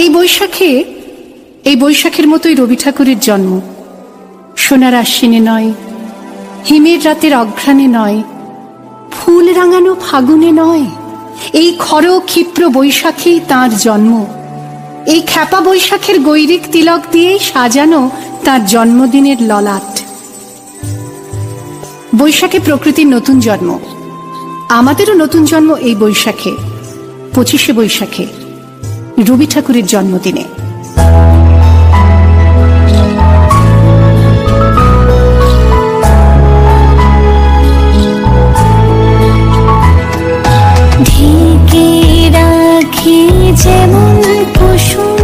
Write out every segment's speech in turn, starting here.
এই বৈশাখের মতোই রবি ঠাকুরের জন্ম। সোনার আশ্বিনে নয়, হিমের রাতের অঘ্রাণে নয়, ফুল রাঙানো ফাগুনে নয়, এই খর ক্ষিপ্র বৈশাখেই তাঁর জন্ম। এই খ্যাপা বৈশাখের গৈরিক তিলক দিয়েই সাজানো তাঁর জন্মদিনের ললাট। বৈশাখে প্রকৃতির নতুন জন্ম, আমাদেরও নতুন জন্ম এই বৈশাখে, 25শে বৈশাখে, রবি ঠাকুরের জন্মদিনে। ঢেকে রাখি যেমন কুসুম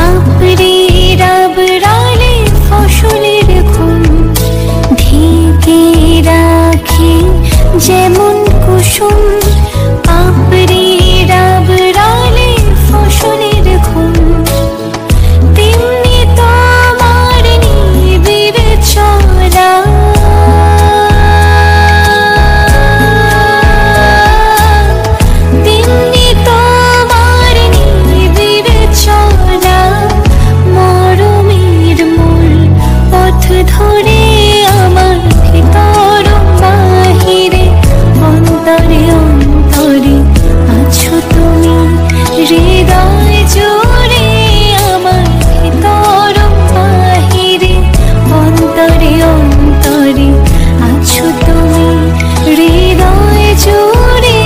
আপড়ে রাবড়ালে ফসলের ঘুম, ঢেকে রাখি যেমন কুসুম আপড়ে রাবড়ালে ফসলের ঘুম, তেমনি তোমার নিবিড় চলা ধরে আমার ভিতর বাহিরে অন্তরে অন্তরে আছো তুমি, হৃদয় জুড়ে আমার ভিতর বাহিরে অন্তরে অন্তরে আছো তুমি, হৃদয় জুড়ে।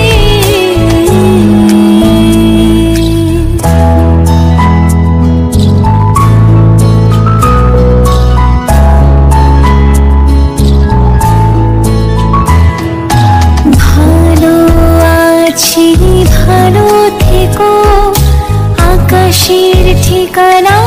ভালো থেকো, আকাশের ঠিকানা